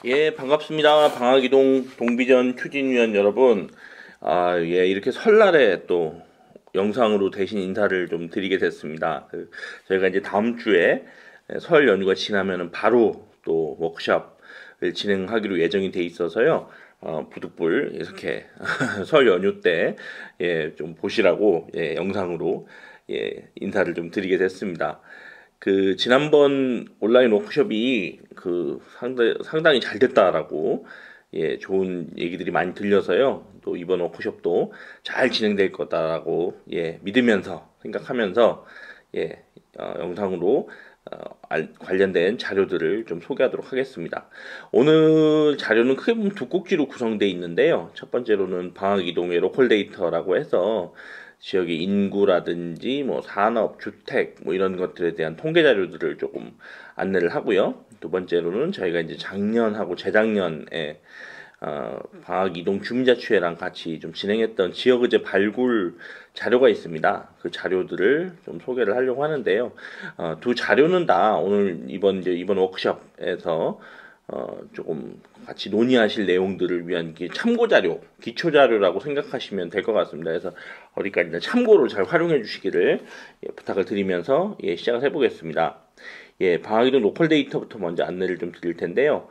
예, 반갑습니다. 방학이동 동비전 추진위원 여러분. 예, 이렇게 설날에 또 영상으로 대신 인사를 좀 드리게 됐습니다. 저희가 이제 다음 주에 설 연휴가 지나면은 바로 또 워크숍을 진행하기로 예정이 돼 있어서요. 부득불 이렇게 설 연휴 때 예, 좀 보시라고 예, 영상으로 예, 인사를 좀 드리게 됐습니다. 지난번 온라인 워크숍이 상당히 잘 됐다라고 예, 좋은 얘기들이 많이 들려서요. 또 이번 워크숍도 잘 진행될 거다라고 예, 믿으면서 생각하면서 예, 영상으로 관련된 자료들을 좀 소개하도록 하겠습니다. 오늘 자료는 크게 보면 두 꼭지로 구성되어 있는데요. 첫 번째로는 방학 이동의 로컬 데이터라고 해서 지역의 인구라든지 뭐 산업, 주택 뭐 이런 것들에 대한 통계 자료들을 조금 안내를 하고요. 두 번째로는 저희가 이제 작년하고 재작년에 방학 이동 주민자치회랑 같이 좀 진행했던 지역의제 발굴 자료가 있습니다. 그 자료들을 좀 소개를 하려고 하는데요. 두 자료는 다 오늘 이번 워크숍에서 조금 같이 논의하실 내용들을 위한 참고 자료, 기초 자료라고 생각하시면 될 것 같습니다. 그래서 어디까지나 참고로 잘 활용해 주시기를 예, 부탁을 드리면서 예, 시작을 해보겠습니다. 예, 방학이동 로컬 데이터부터 먼저 안내를 좀 드릴 텐데요.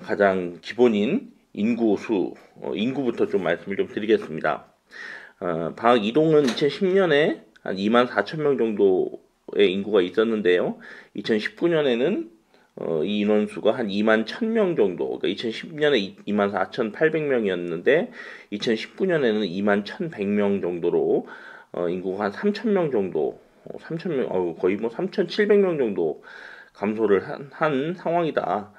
가장 기본인 인구부터 좀 말씀을 좀 드리겠습니다. 방학 이동은 2010년에 한 2만 4천 명 정도의 인구가 있었는데요. 2019년에는 이 인원수가 한 2만 1,000명 정도, 그러니까 2010년에 2만 4,800명이었는데 2019년에는 2만 1,100명 정도로 인구가 한 3,000명 정도, 3,000명, 거의 뭐 3,700명 정도 감소를 한 상황이다.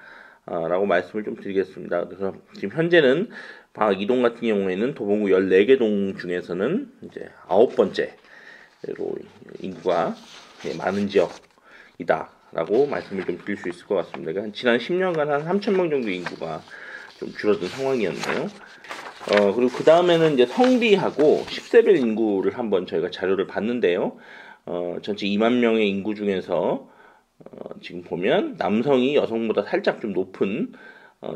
라고 말씀을 좀 드리겠습니다. 그래서 지금 현재는 방학 이동 같은 경우에는 도봉구 14개 동 중에서는 이제 9번째로 인구가 많은 지역이다. 라고 말씀을 좀 드릴 수 있을 것 같습니다. 그러니까 지난 10년간 한 3,000명 정도 인구가 좀 줄어든 상황이었네요. 그리고 그 다음에는 이제 성비하고 10세별 인구를 한번 저희가 자료를 봤는데요. 전체 2만 명의 인구 중에서 지금 보면 남성이 여성보다 살짝 좀 높은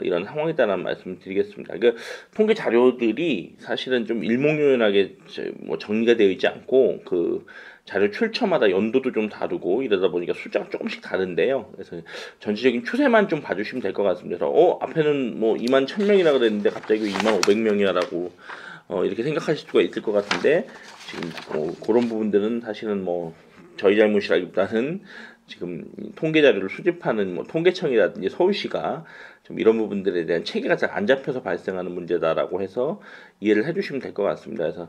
이런 상황이다라는 말씀을 드리겠습니다. 그러니까 통계 자료들이 사실은 좀 일목요연하게 뭐 정리가 되어 있지 않고 그 자료 출처마다 연도도 좀 다르고 이러다 보니까 숫자가 조금씩 다른데요. 그래서 전체적인 추세만 좀 봐주시면 될 것 같습니다. 그래서 앞에는 뭐 2만 1,000명이라 그랬는데 갑자기 2만 500명이라고 이렇게 생각하실 수가 있을 것 같은데 지금 그런 부분들은 사실은 뭐 저희 잘못이라기보다는 지금 통계 자료를 수집하는 뭐 통계청이라든지 서울시가 좀 이런 부분들에 대한 체계가 잘 안 잡혀서 발생하는 문제다라고 해서 이해를 해주시면 될 것 같습니다. 그래서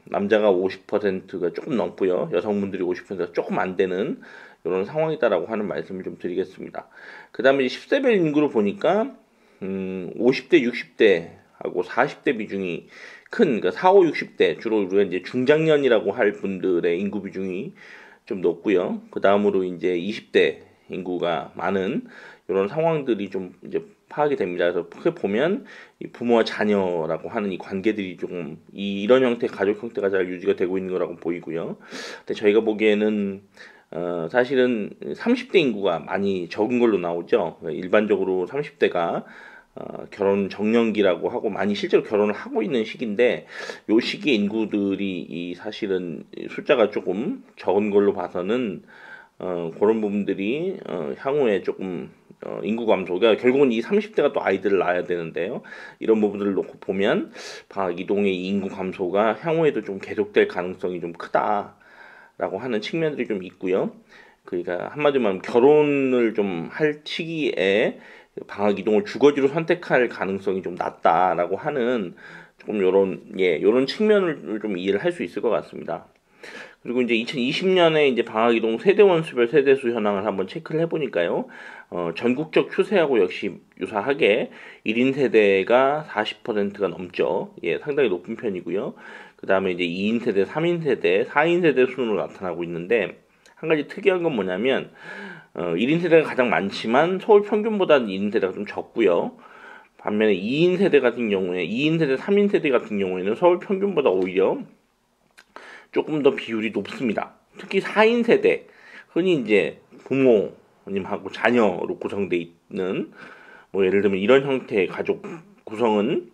남자가 50%가 조금 넘고요, 여성분들이 50%가 조금 안 되는 이런 상황이다라고 하는 말씀을 좀 드리겠습니다. 그 다음에 10세별 인구를 보니까 50대, 60대 하고 40대 비중이 그러니까 4, 5, 60대 주로 우리가 이제 중장년이라고 할 분들의 인구 비중이 좀 높고요. 그 다음으로 이제 20대 인구가 많은 이런 상황들이 좀 이제 파악이 됩니다. 그래서 크게 보면 이 부모와 자녀라고 하는 이 관계들이 조금 이런 형태 가족 형태가 잘 유지가 되고 있는 거라고 보이고요. 근데 저희가 보기에는 사실은 30대 인구가 많이 적은 걸로 나오죠. 일반적으로 30대가 결혼 정년기라고 하고 많이 실제로 결혼을 하고 있는 시기인데 요 시기에 인구들이 이 사실은 숫자가 조금 적은 걸로 봐서는 그런 부분들이 향후에 조금 인구 감소가 결국은 이 30대가 또 아이들을 낳아야 되는데요. 이런 부분들을 놓고 보면 방학 이동의 인구 감소가 향후에도 좀 계속될 가능성이 좀 크다라고 하는 측면들이 좀 있고요. 그러니까 한마디로 말하면 결혼을 좀 할 시기에 방학 이동을 주거지로 선택할 가능성이 좀 낮다라고 하는 조금 요런 측면을 좀 이해를 할 수 있을 것 같습니다. 그리고 이제 2020년에 이제 방학 이동 세대원수별 세대수 현황을 한번 체크를 해보니까요. 전국적 추세하고 역시 유사하게 1인 세대가 40%가 넘죠. 예, 상당히 높은 편이고요. 그 다음에 이제 2인 세대, 3인 세대, 4인 세대 순으로 나타나고 있는데 한 가지 특이한 건 뭐냐면 1인 세대가 가장 많지만 서울 평균보다는 2인 세대가 좀 적고요. 반면에 2인 세대 같은 경우에 2인 세대, 3인 세대 같은 경우에는 서울 평균보다 오히려 조금 더 비율이 높습니다. 특히 4인 세대, 흔히 이제 부모님하고 자녀로 구성되어 있는 뭐 예를 들면 이런 형태의 가족 구성은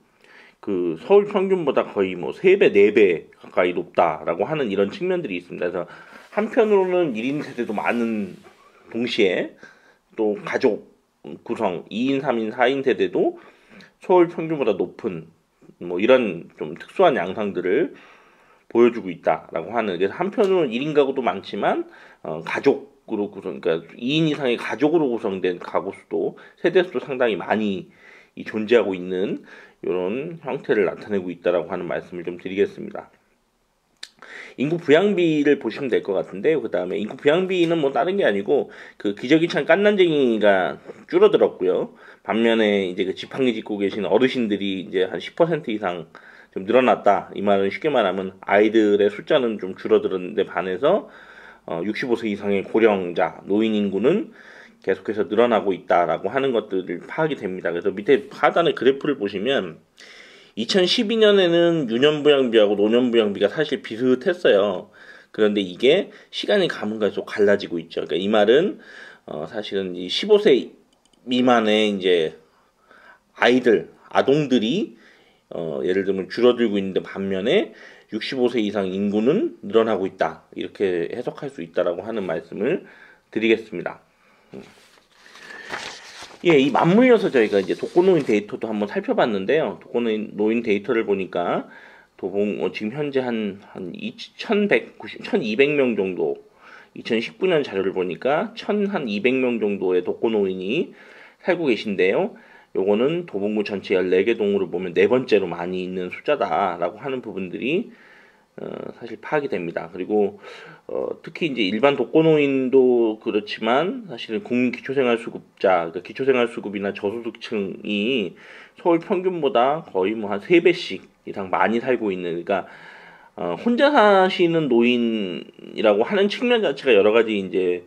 그 서울 평균보다 거의 뭐 3배, 4배 가까이 높다라고 하는 이런 측면들이 있습니다. 그래서 한편으로는 1인 세대도 많은 동시에 또 가족 구성 2인, 3인, 4인 세대도 서울 평균보다 높은 뭐 이런 좀 특수한 양상들을 보여주고 있다라고 하는. 그래서 한편으로는 1인 가구도 많지만 가족으로 구성, 그러니까 2인 이상의 가족으로 구성된 가구 수도 세대 수도 상당히 많이 존재하고 있는 이런 형태를 나타내고 있다라고 하는 말씀을 좀 드리겠습니다. 인구 부양비를 보시면 될 것 같은데요. 그 다음에 인구 부양비는 뭐 다른 게 아니고 그 기저귀 찬 깐난쟁이가 줄어들었고요. 반면에 이제 그 지팡이 짚고 계신 어르신들이 이제 한 10% 이상 좀 늘어났다. 이 말은 쉽게 말하면 아이들의 숫자는 좀 줄어들었는데 반해서 65세 이상의 고령자 노인 인구는 계속해서 늘어나고 있다라고 하는 것들을 파악이 됩니다. 그래서 밑에 하단의 그래프를 보시면 2012년에는 유년부양비하고 노년부양비가 사실 비슷했어요. 그런데 이게 시간이 가면 갈수록 갈라지고 있죠. 그러니까 이 말은 사실은 이 15세 미만의 이제 아이들, 아동들이 예를 들면 줄어들고 있는데 반면에 65세 이상 인구는 늘어나고 있다. 이렇게 해석할 수 있다라고 하는 말씀을 드리겠습니다. 예, 이 맞물려서 저희가 이제 독거노인 데이터도 한번 살펴봤는데요. 독거노인 데이터를 보니까 지금 현재 한 1200명 정도, 2019년 자료를 보니까 1200명 정도의 독거노인이 살고 계신데요. 요거는 도봉구 전체 14개 동으로 보면 네 번째로 많이 있는 숫자다라고 하는 부분들이 사실 파악이 됩니다. 그리고 특히 이제 일반 독거노인도 그렇지만 사실은 국민기초생활수급자, 그러니까 기초생활수급이나 저소득층이 서울 평균보다 거의 뭐 한 3배씩 이상 많이 살고 있는, 그러니까 혼자 사시는 노인이라고 하는 측면 자체가 여러 가지 이제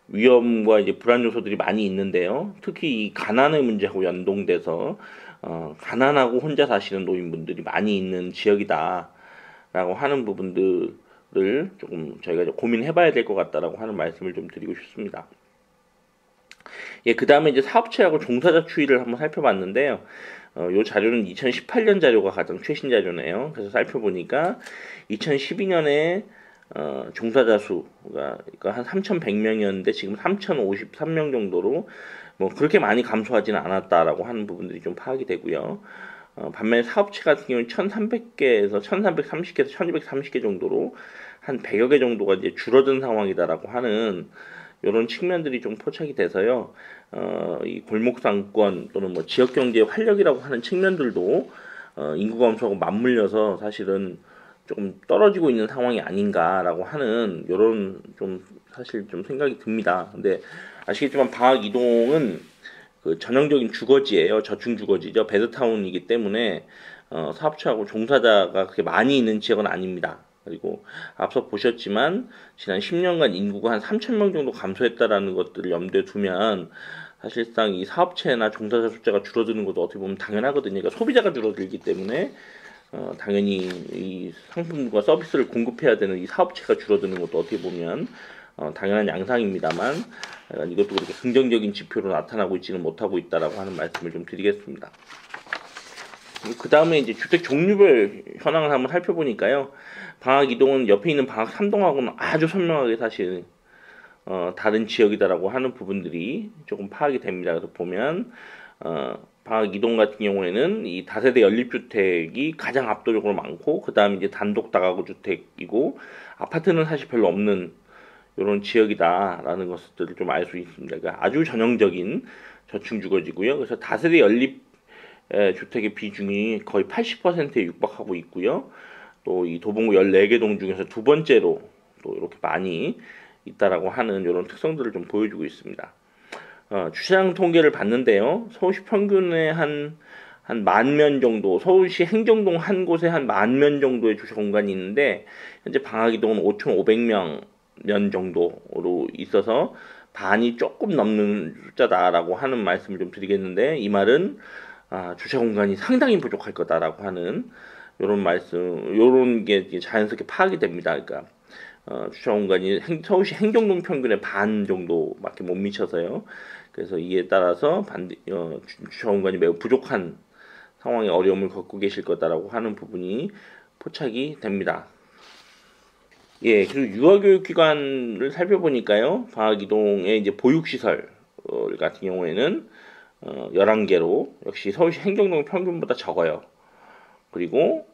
위험과 이제 불안 요소들이 많이 있는데요. 특히 이 가난의 문제하고 연동돼서 가난하고 혼자 사시는 노인분들이 많이 있는 지역이다. 라고 하는 부분들을 조금 저희가 고민해봐야 될 것 같다라고 하는 말씀을 좀 드리고 싶습니다. 예, 그 다음에 이제 사업체하고 종사자 추이를 한번 살펴봤는데요. 요 자료는 2018년 자료가 가장 최신 자료네요. 그래서 살펴보니까 2012년에 종사자 수가 한 3,100명이었는데 지금 3,053명 정도로 뭐 그렇게 많이 감소하지는 않았다라고 하는 부분들이 좀 파악이 되고요. 반면에 사업체 같은 경우는 1,300개에서 1,330개에서 1,230개 정도로 한 100여 개 정도가 이제 줄어든 상황이다라고 하는 이런 측면들이 좀 포착이 돼서요. 이 골목 상권 또는 뭐 지역 경제의 활력이라고 하는 측면들도 인구 감소하고 맞물려서 사실은 조금 떨어지고 있는 상황이 아닌가라고 하는 이런 좀 사실 좀 생각이 듭니다. 근데 아시겠지만 방학 이동은 그 전형적인 주거지예요. 저층 주거지죠. 베드타운이기 때문에 사업체하고 종사자가 그렇게 많이 있는 지역은 아닙니다. 그리고 앞서 보셨지만 지난 10년간 인구가 한 3,000명 정도 감소했다라는 것들을 염두에 두면 사실상 이 사업체나 종사자 숫자가 줄어드는 것도 어떻게 보면 당연하거든요. 그러니까 소비자가 줄어들기 때문에 당연히 이 상품과 서비스를 공급해야 되는 이 사업체가 줄어드는 것도 어떻게 보면 당연한 양상입니다만 이것도 그렇게 긍정적인 지표로 나타나고 있지는 못하고 있다라고 하는 말씀을 좀 드리겠습니다. 그 다음에 이제 주택 종류별 현황을 한번 살펴보니까요. 방학 2동은 옆에 있는 방학 3동하고는 아주 선명하게 사실 다른 지역이다라고 하는 부분들이 조금 파악이 됩니다. 그래서 보면 방학 2동 같은 경우에는 이 다세대 연립주택이 가장 압도적으로 많고 그 다음 이제 단독 다가구 주택이고 아파트는 사실 별로 없는 이런 지역이다라는 것들을 좀 알 수 있습니다. 그러니까 아주 전형적인 저층 주거지고요. 그래서 다세대 연립 주택의 비중이 거의 80%에 육박하고 있고요. 또 이 도봉구 14개 동 중에서 두 번째로 또 이렇게 많이 있다라고 하는 이런 특성들을 좀 보여주고 있습니다. 주차장 통계를 봤는데요. 서울시 평균에 한 10,000면 정도, 서울시 행정동 한 곳에 한 10,000면 정도의 주차 공간이 있는데 현재 방학이동은 5,500면 정도로 있어서 반이 조금 넘는 숫자다라고 하는 말씀을 좀 드리겠는데 이 말은 주차 공간이 상당히 부족할 거다라고 하는 요런 말씀, 요런 게 자연스럽게 파악이 됩니다. 그러니까 주차 공간이 서울시 행정동 평균의 반 정도밖에 못 미쳐서요. 그래서 이에 따라서 주차 공간이 매우 부족한 상황에 어려움을 겪고 계실 거다라고 하는 부분이 포착이 됩니다. 예, 그리고 유아교육기관을 살펴보니까요, 방학이동의 이제 보육시설 같은 경우에는 11개로 역시 서울시 행정동 평균보다 적어요. 그리고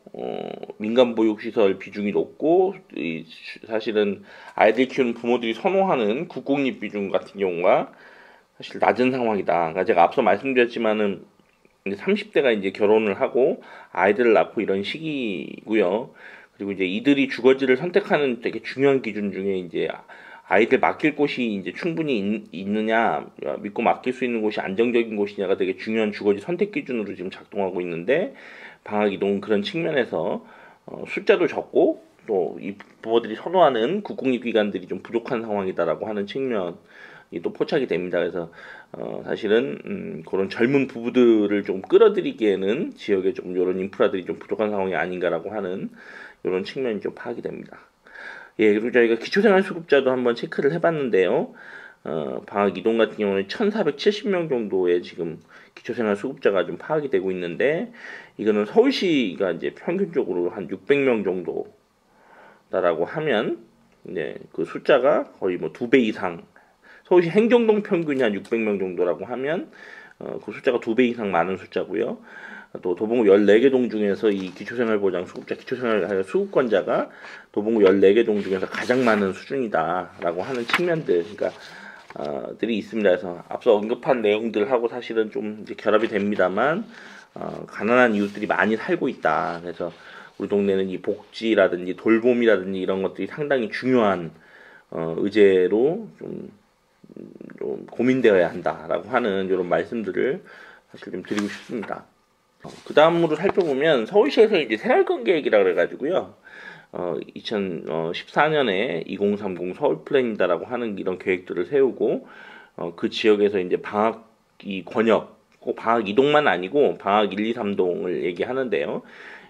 민간 보육시설 비중이 높고 사실은 아이들 키우는 부모들이 선호하는 국공립 비중 같은 경우가 사실 낮은 상황이다. 그러니까 제가 앞서 말씀드렸지만은 30대가 이제 결혼을 하고 아이들을 낳고 이런 시기고요. 그리고 이제 이들이 주거지를 선택하는 되게 중요한 기준 중에 이제 아이들 맡길 곳이 이제 충분히 있느냐, 믿고 맡길 수 있는 곳이 안정적인 곳이냐가 되게 중요한 주거지 선택 기준으로 지금 작동하고 있는데, 방학이동 그런 측면에서 숫자도 적고 또 이 부모들이 선호하는 국공립기관들이 좀 부족한 상황이다라고 하는 측면이 또 포착이 됩니다. 그래서 사실은 그런 젊은 부부들을 좀 끌어들이기에는 지역에 좀 이런 인프라들이 좀 부족한 상황이 아닌가라고 하는 이런 측면이 좀 파악이 됩니다. 예, 그리고 저희가 기초생활수급자도 한번 체크를 해봤는데요. 방학이동 같은 경우는 1,470명 정도의 지금 기초생활수급자가 좀 파악이 되고 있는데, 이거는 서울시가 이제 평균적으로 한 600명 정도다라고 하면, 네, 그 숫자가 거의 뭐 2배 이상, 서울시 행정동 평균이 한 600명 정도라고 하면, 그 숫자가 2배 이상 많은 숫자고요. 또 도봉구 14개 동 중에서 이 기초생활보장 수급자, 기초생활 수급권자가 도봉구 14개 동 중에서 가장 많은 수준이다라고 하는 측면들, 그러니까 들이 있습니다. 그래서 앞서 언급한 내용들하고 사실은 좀 이제 결합이 됩니다만, 가난한 이웃들이 많이 살고 있다. 그래서 우리 동네는 이 복지라든지 돌봄이라든지 이런 것들이 상당히 중요한 의제로 좀 고민되어야 한다라고 하는 이런 말씀들을 사실 좀 드리고 싶습니다. 그 다음으로 살펴보면 서울시에서 이제 생활권 계획이라 그래가지고요. 2014년에 2030 서울 플랜이다라고 하는 이런 계획들을 세우고, 그 지역에서 이제 방학 이 권역, 꼭 방학 이동만 아니고 방학 1, 2, 3동을 얘기하는데요.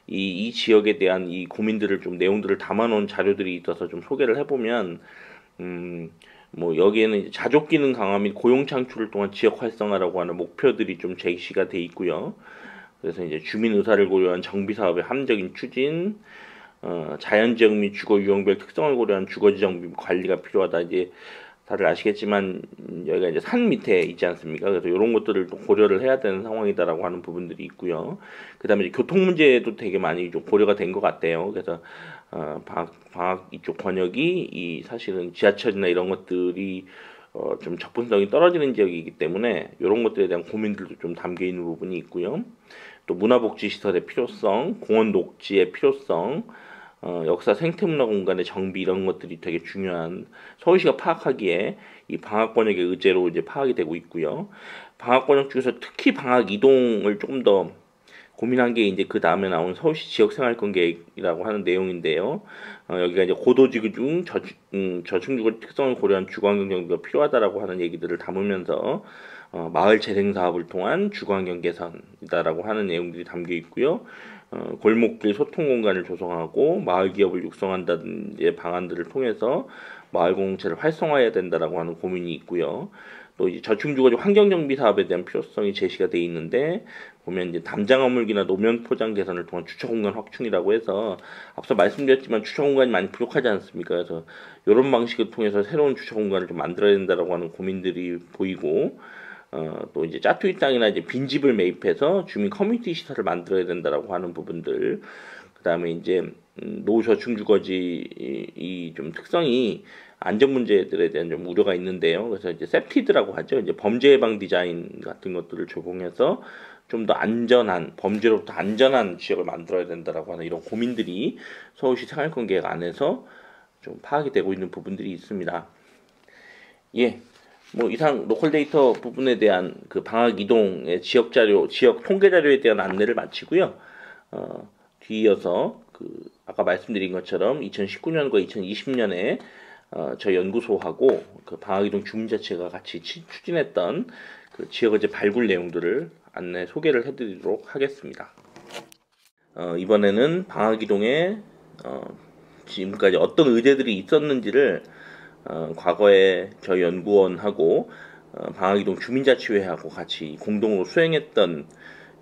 이 지역에 대한 이 고민들을 좀 내용들을 담아놓은 자료들이 있어서 좀 소개를 해보면, 뭐 여기에는 이제 자족 기능 강화 및 고용 창출을 통한 지역 활성화라고 하는 목표들이 좀 제시가 돼 있고요. 그래서 이제 주민 의사를 고려한 정비 사업의 합리적인 추진, 자연지역 및 주거 유형별 특성을 고려한 주거지 정비 관리가 필요하다. 이제 다들 아시겠지만 여기가 이제 산 밑에 있지 않습니까? 그래서 이런 것들을 또 고려를 해야 되는 상황이다라고 하는 부분들이 있고요. 그다음에 이제 교통 문제도 되게 많이 좀 고려가 된 것 같아요. 그래서 방학 이쪽 권역이 이 사실은 지하철이나 이런 것들이 좀 접근성이 떨어지는 지역이기 때문에 이런 것들에 대한 고민들도 좀 담겨 있는 부분이 있고요. 또 문화복지시설의 필요성, 공원 녹지의 필요성, 역사 생태문화 공간의 정비 이런 것들이 되게 중요한, 서울시가 파악하기에 이 방학권역의 의제로 이제 파악이 되고 있고요. 방학권역 중에서 특히 방학 이동을 조금 더 고민한 게 이제 그 다음에 나온 서울시 지역생활권 계획이라고 하는 내용인데요. 여기가 이제 고도지구 중 저층주거 특성을 고려한 주거환경 정비가 필요하다라고 하는 얘기들을 담으면서 마을 재생 사업을 통한 주거환경 개선이다라고 하는 내용들이 담겨 있고요. 골목길 소통 공간을 조성하고 마을 기업을 육성한다는 방안들을 통해서 마을 공동체를 활성화해야 된다라고 하는 고민이 있고요. 또 이제 저층주거지 환경정비 사업에 대한 필요성이 제시가 돼 있는데, 보면 이제 담장 어물기나 노면 포장 개선을 통한 주차 공간 확충이라고 해서 앞서 말씀드렸지만 주차 공간이 많이 부족하지 않습니까? 그래서 이런 방식을 통해서 새로운 주차 공간을 좀 만들어야 된다라고 하는 고민들이 보이고, 또 이제 짜투리 땅이나 이제 빈집을 매입해서 주민 커뮤니티 시설을 만들어야 된다라고 하는 부분들, 그 다음에 이제 노저층주거지 이 좀 특성이 안전 문제들에 대한 좀 우려가 있는데요. 그래서 이제 세프티드라고 하죠. 이제 범죄 예방 디자인 같은 것들을 적용해서 좀 더 안전한, 범죄로부터 안전한 지역을 만들어야 된다라고 하는 이런 고민들이 서울시 생활권 계획 안에서 좀 파악이 되고 있는 부분들이 있습니다. 예. 뭐 이상 로컬 데이터 부분에 대한 그 방학 이동의 지역 자료, 지역 통계 자료에 대한 안내를 마치고요. 뒤이어서 그 아까 말씀드린 것처럼 2019년과 2020년에 저희 연구소하고 그 방학 이동 주민자치가 같이 추진했던 그 지역의제 발굴 내용들을 안내 소개를 해드리도록 하겠습니다. 이번에는 방학 이동의 지금까지 어떤 의제들이 있었는지를 과거에 저희 연구원하고 방학이동 주민자치회하고 같이 공동으로 수행했던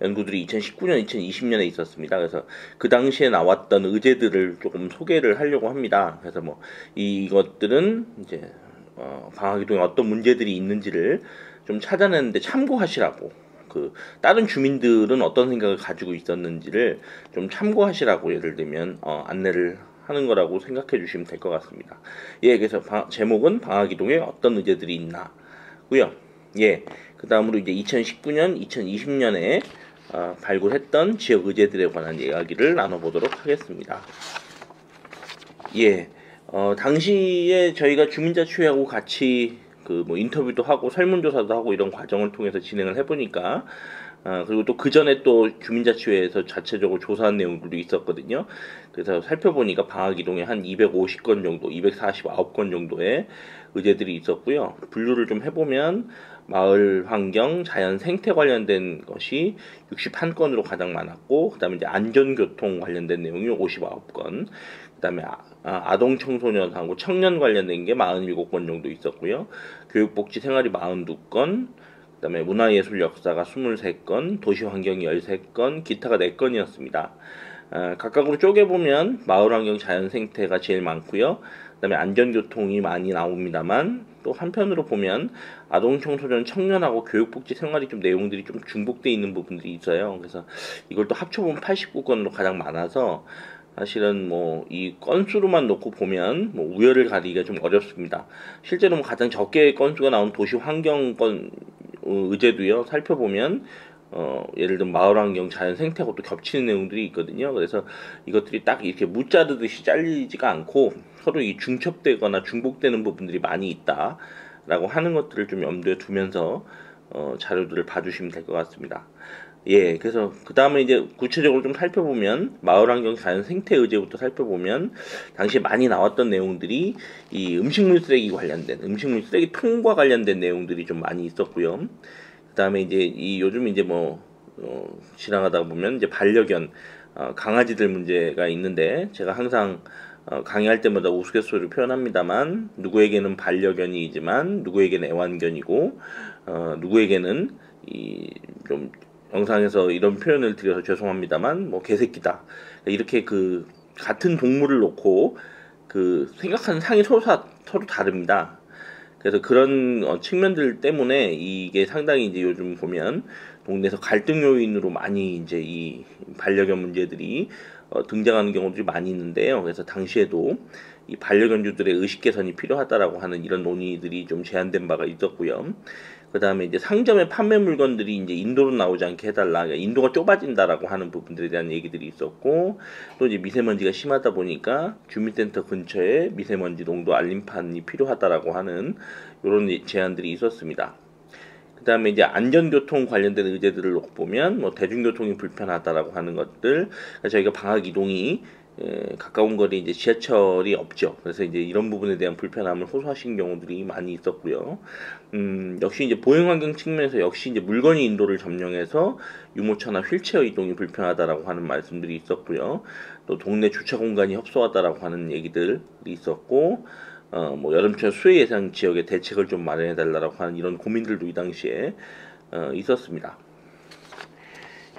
연구들이 2019년, 2020년에 있었습니다. 그래서 그 당시에 나왔던 의제들을 조금 소개를 하려고 합니다. 그래서 뭐 이것들은 이제 방학이동에 어떤 문제들이 있는지를 좀 찾아내는데 참고하시라고, 그 다른 주민들은 어떤 생각을 가지고 있었는지를 좀 참고하시라고 예를 들면 안내를 하는 거라고 생각해 주시면 될 것 같습니다. 예, 그래서 제목은 방학이동에 어떤 의제들이 있나고요. 예, 그 다음으로 이제 2019년, 2020년에 발굴했던 지역 의제들에 관한 이야기를 나눠보도록 하겠습니다. 예, 당시에 저희가 주민자치회하고 같이 그 뭐 인터뷰도 하고 설문조사도 하고 이런 과정을 통해서 진행을 해보니까 그리고 또 그 전에 또 주민자치회에서 자체적으로 조사한 내용들도 있었거든요. 그래서 살펴보니까 방학이동에 한 250건 정도, 249건 정도의 의제들이 있었고요. 분류를 좀 해보면 마을 환경, 자연 생태 관련된 것이 61건으로 가장 많았고, 그 다음에 이제 안전교통 관련된 내용이 59건, 그 다음에 아동 청소년하고 청년 관련된 게 47건 정도 있었고요. 교육복지 생활이 42건, 그 다음에 문화예술 역사가 23건, 도시환경이 13건, 기타가 4건이었습니다. 각각으로 쪼개보면 마을환경 자연생태가 제일 많고요. 그 다음에 안전교통이 많이 나옵니다만, 또 한편으로 보면 아동 청소년 청년하고 교육복지 생활이 좀 내용들이 좀 중복되어 있는 부분들이 있어요. 그래서 이걸 또 합쳐보면 89건으로 가장 많아서 사실은 뭐 이 건수로만 놓고 보면 뭐 우열을 가리기가 좀 어렵습니다. 실제로 뭐 가장 적게 건수가 나온 도시환경건 의제도요, 살펴보면 예를 들면 마을환경 자연생태하고 또 겹치는 내용들이 있거든요. 그래서 이것들이 딱 이렇게 무자르듯이 잘리지가 않고 서로 이 중첩되거나 중복되는 부분들이 많이 있다라고 하는 것들을 좀 염두에 두면서 자료들을 봐주시면 될 것 같습니다. 예, 그래서 그 다음에 이제 구체적으로 좀 살펴보면 마을환경 자연생태 의제부터 살펴보면 당시에 많이 나왔던 내용들이 이 음식물 쓰레기 관련된 음식물 쓰레기 통과 관련된 내용들이 좀 많이 있었고요. 그 다음에 이제 이 요즘 이제 뭐 지나가다 보면 이제 반려견 강아지들 문제가 있는데, 제가 항상 강의할 때마다 우스갯소리를 표현합니다만, 누구에게는 반려견이지만 누구에게는 애완견이고 누구에게는 이 좀 영상에서 이런 표현을 드려서 죄송합니다만 뭐 개새끼다, 이렇게 그 같은 동물을 놓고 그 생각하는 상이 서로 다릅니다. 그래서 그런 측면들 때문에 이게 상당히 이제 요즘 보면 동네에서 갈등 요인으로 많이 이제 이 반려견 문제들이 등장하는 경우들이 많이 있는데요. 그래서 당시에도 이 반려견주들의 의식 개선이 필요하다라고 하는 이런 논의들이 좀 제안된 바가 있었고요. 그 다음에 이제 상점의 판매 물건들이 이제 인도로 나오지 않게 해달라, 그러니까 인도가 좁아진다라고 하는 부분들에 대한 얘기들이 있었고, 또 이제 미세먼지가 심하다 보니까 주민센터 근처에 미세먼지 농도 알림판이 필요하다라고 하는 이런 제안들이 있었습니다. 그 다음에 이제 안전교통 관련된 의제들을 놓고 보면 뭐 대중교통이 불편하다라고 하는 것들, 그러니까 저희가 방학 이동이 가까운 거리 이제 지하철이 없죠. 그래서 이제 이런 부분에 대한 불편함을 호소하신 경우들이 많이 있었고요. 역시 이제 보행 환경 측면에서 역시 이제 물건이 인도를 점령해서 유모차나 휠체어 이동이 불편하다라고 하는 말씀들이 있었고요. 또 동네 주차 공간이 협소하다라고 하는 얘기들이 있었고, 뭐 여름철 수해 예상 지역에 대책을 좀 마련해 달라고 하는 이런 고민들도 이 당시에 있었습니다.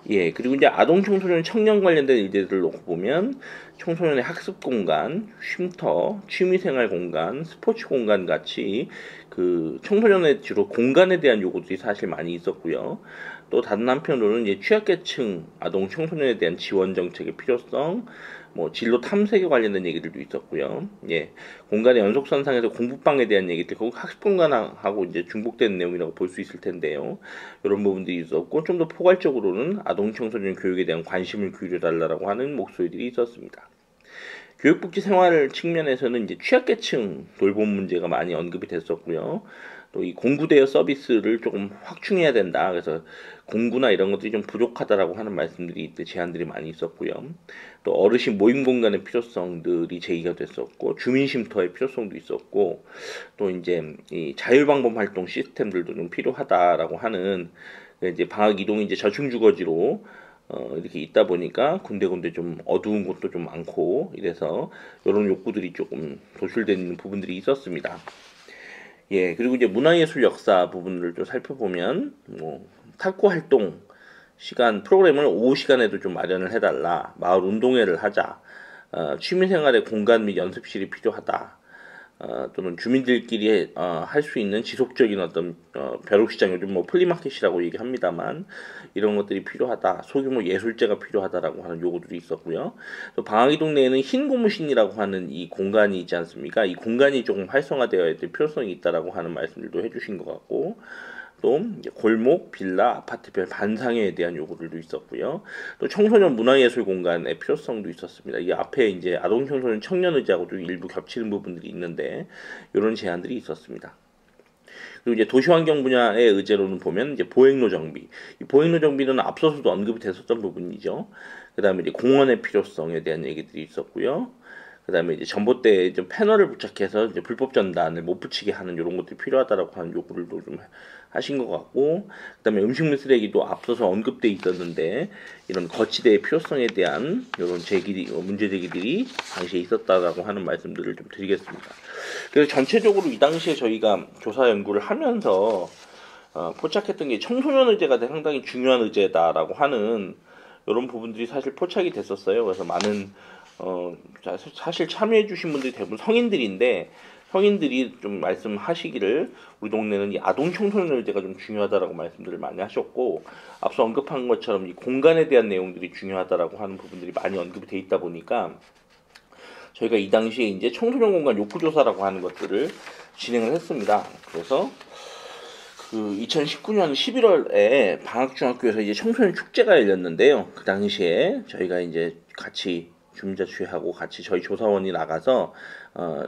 예, 그리고 이제 아동 청소년 청년 관련된 의제들을 놓고 보면 청소년의 학습 공간, 쉼터, 취미생활 공간, 스포츠 공간 같이 그 청소년의 주로 공간에 대한 요구들이 사실 많이 있었고요. 또 다른 한편으로는 이제 취약계층 아동 청소년에 대한 지원 정책의 필요성, 뭐 진로 탐색에 관련된 얘기들도 있었고요. 예, 공간의 연속선상에서 공부방에 대한 얘기들, 그 학습 공간하고 이제 중복되는 내용이라고 볼 수 있을 텐데요. 이런 부분들이 있었고, 좀 더 포괄적으로는 아동 청소년 교육에 대한 관심을 기울여달라고 하는 목소리들이 있었습니다. 교육복지 생활 측면에서는 이제 취약계층 돌봄 문제가 많이 언급이 됐었고요. 또 이 공구 대여 서비스를 조금 확충해야 된다. 그래서 공구나 이런 것들이 좀 부족하다라고 하는 말씀들이 이때 제안들이 많이 있었고요. 또 어르신 모임 공간의 필요성들이 제기가 됐었고, 주민 쉼터의 필요성도 있었고, 또 이제 이 자율방범 활동 시스템들도 좀 필요하다라고 하는, 이제 방학 이동이 이제 저층 주거지로 이렇게 있다 보니까 군데군데 좀 어두운 곳도 좀 많고 이래서 이런 욕구들이 조금 도출되는 부분들이 있었습니다. 예, 그리고 이제 문화예술 역사 부분을 좀 살펴보면 뭐 탁구 활동 시간 프로그램을 오후 시간에도 좀 마련을 해달라. 마을 운동회를 하자. 취미생활의 공간 및 연습실이 필요하다. 또는 주민들끼리 할 수 있는 지속적인 어떤 벼룩시장, 요즘 뭐 플리마켓이라고 얘기합니다만 이런 것들이 필요하다. 소규모 예술제가 필요하다라고 하는 요구들이 있었고요. 또 방학이 동네에는 흰 고무신이라고 하는 이 공간이 있지 않습니까? 이 공간이 조금 활성화되어야 될 필요성이 있다라고 하는 말씀들도 해주신 것 같고, 또 골목, 빌라, 아파트별 반상회에 대한 요구들도 있었고요. 또 청소년 문화예술 공간의 필요성도 있었습니다. 이 앞에 이제 아동 청소년 청년의자하고도 일부 겹치는 부분들이 있는데 이런 제안들이 있었습니다. 그리고 이제 도시환경 분야의 의제로는 보면 이제 보행로 정비. 이 보행로 정비는 앞서서도 언급이 됐었던 부분이죠. 그다음에 이제 공원의 필요성에 대한 얘기들이 있었고요. 그다음에 이제 전봇대에 좀 패널을 부착해서 이제 불법 전단을 못 붙이게 하는 이런 것들이 필요하다라고 하는 요구를 좀 하신 것 같고, 그다음에 음식물 쓰레기도 앞서서 언급돼 있었는데 이런 거치대의 필요성에 대한 이런 문제 제기들이 당시에 있었다라고 하는 말씀들을 좀 드리겠습니다. 그래서 전체적으로 이 당시에 저희가 조사 연구를 하면서 포착했던 게 청소년 의제가 상당히 중요한 의제다라고 하는 이런 부분들이 사실 포착이 됐었어요. 그래서 많은 사실 참여해주신 분들이 대부분 성인들인데 성인들이 좀 말씀하시기를 우리 동네는 이 아동 청소년 의제가 좀 중요하다라고 말씀들을 많이 하셨고, 앞서 언급한 것처럼 이 공간에 대한 내용들이 중요하다라고 하는 부분들이 많이 언급이 돼 있다 보니까 저희가 이 당시에 이제 청소년 공간 욕구 조사라고 하는 것들을 진행을 했습니다. 그래서 그 2019년 11월에 방학중학교에서 이제 청소년 축제가 열렸는데요. 그 당시에 저희가 이제 같이 주민자치회하고 같이 저희 조사원이 나가서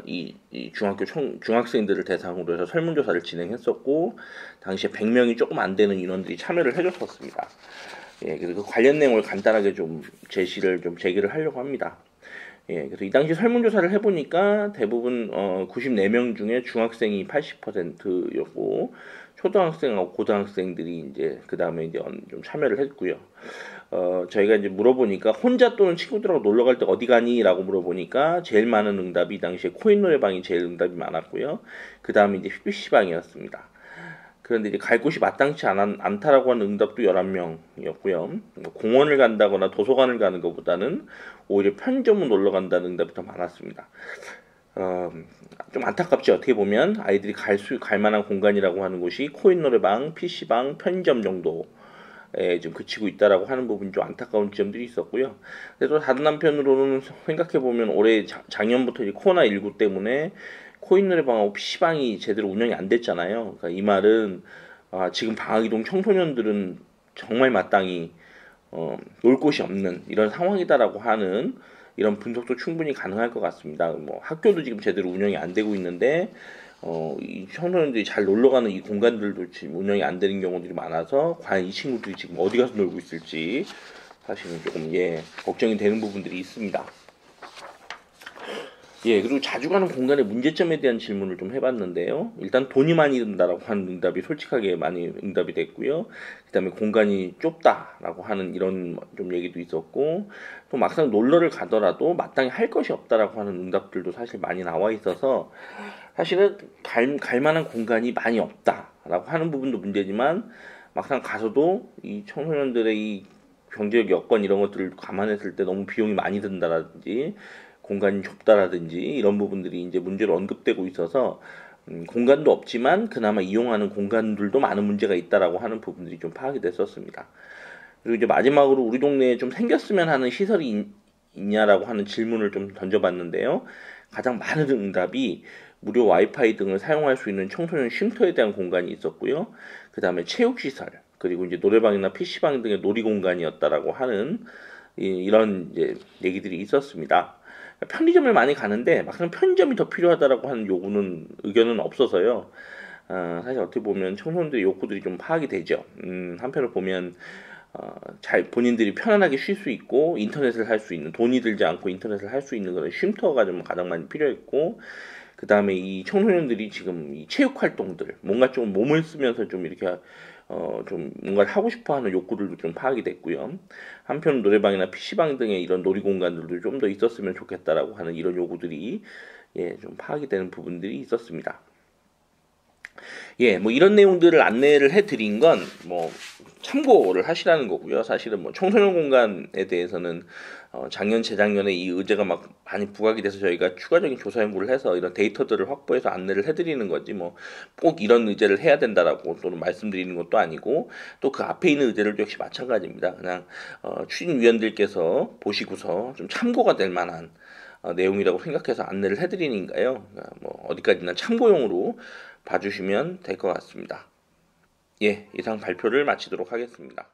이 중학교 중학생들을 대상으로 해서 설문조사를 진행했었고, 당시에 100명이 조금 안 되는 인원들이 참여를 해줬었습니다. 예, 그래서 그 관련 내용을 간단하게 좀 제기를 하려고 합니다. 예, 그래서 이 당시 설문조사를 해보니까 대부분 94명 중에 중학생이 80%였고 초등학생하고 고등학생들이 이제 그 다음에 이제 좀 참여를 했고요. 저희가 이제 물어보니까 혼자 또는 친구들하고 놀러 갈 때 어디 가니?라고 물어보니까 제일 많은 응답이 이 당시에 코인 노래방이 제일 응답이 많았고요. 그 다음에 이제 PC방이었습니다. 그런데 이제 갈 곳이 마땅치 않다라고 하는 응답도 11명이었고요. 공원을 간다거나 도서관을 가는 것보다는 오히려 편의점을 놀러 간다는 응답이 더 많았습니다. 좀 안타깝지. 어떻게 보면 아이들이 갈 만한 공간이라고 하는 곳이 코인 노래방, PC방, 편의점 정도에 좀 그치고 있다라고 하는 부분이 좀 안타까운 지점들이 있었고요. 그래서 다른 한편으로는 생각해 보면 올해 작년부터 이제 코로나19 때문에 코인 노래방하고 PC방이 제대로 운영이 안 됐잖아요. 그러니까 이 말은 지금 방학이동 청소년들은 정말 마땅히 놀 곳이 없는 이런 상황이다라고 하는 이런 분석도 충분히 가능할 것 같습니다. 뭐 학교도 지금 제대로 운영이 안 되고 있는데 이 청소년들이 잘 놀러가는 이 공간들도 지금 운영이 안 되는 경우들이 많아서 과연 이 친구들이 지금 어디 가서 놀고 있을지 사실은 조금 걱정이 되는 부분들이 있습니다. 예, 그리고 자주 가는 공간의 문제점에 대한 질문을 좀 해봤는데요. 일단 돈이 많이 든다라고 하는 응답이 솔직하게 많이 응답이 됐고요. 그다음에 공간이 좁다라고 하는 이런 좀 얘기도 있었고, 또 막상 놀러를 가더라도 마땅히 할 것이 없다라고 하는 응답들도 사실 많이 나와 있어서 사실은 갈 만한 공간이 많이 없다라고 하는 부분도 문제지만 막상 가서도 이 청소년들의 이 경제적 여건 이런 것들을 감안했을 때 너무 비용이 많이 든다라든지 공간이 좁다라든지 이런 부분들이 이제 문제로 언급되고 있어서 공간도 없지만 그나마 이용하는 공간들도 많은 문제가 있다라고 하는 부분들이 좀 파악이 됐었습니다. 그리고 이제 마지막으로 우리 동네에 좀 생겼으면 하는 시설이 있냐라고 하는 질문을 좀 던져봤는데요. 가장 많은 응답이 무료 와이파이 등을 사용할 수 있는 청소년 쉼터에 대한 공간이 있었고요. 그 다음에 체육시설, 그리고 이제 노래방이나 PC방 등의 놀이공간이었다라고 하는 이런 이제 얘기들이 있었습니다. 편의점을 많이 가는데 막상 편의점이 더 필요하다라고 하는 의견은 없어서요. 사실 어떻게 보면 청소년들의 욕구들이 좀 파악이 되죠. 한편으로 보면 잘 본인들이 편안하게 쉴 수 있고 인터넷을 할 수 있는, 돈이 들지 않고 인터넷을 할 수 있는 그런 쉼터가 좀 가장 많이 필요했고, 그 다음에 이 청소년들이 지금 이 체육 활동들 뭔가 좀 몸을 쓰면서 좀 이렇게 좀 뭔가를 하고 싶어하는 욕구들도 좀 파악이 됐고요. 한편 노래방이나 PC방 등의 이런 놀이 공간들도 좀 더 있었으면 좋겠다라고 하는 이런 요구들이 좀 파악이 되는 부분들이 있었습니다. 뭐 이런 내용들을 안내를 해드린 건 뭐 참고를 하시라는 거고요. 사실은 뭐 청소년 공간에 대해서는 작년 재작년에 이 의제가 막 많이 부각이 돼서 저희가 추가적인 조사 연구를 해서 이런 데이터들을 확보해서 안내를 해드리는 거지 뭐 꼭 이런 의제를 해야 된다라고 또는 말씀드리는 것도 아니고 또 그 앞에 있는 의제들도 역시 마찬가지입니다. 그냥 추진위원들께서 보시고서 좀 참고가 될 만한 내용이라고 생각해서 안내를 해드리니까요. 그러니까 뭐 어디까지나 참고용으로 봐주시면 될 것 같습니다. 이상 발표를 마치도록 하겠습니다.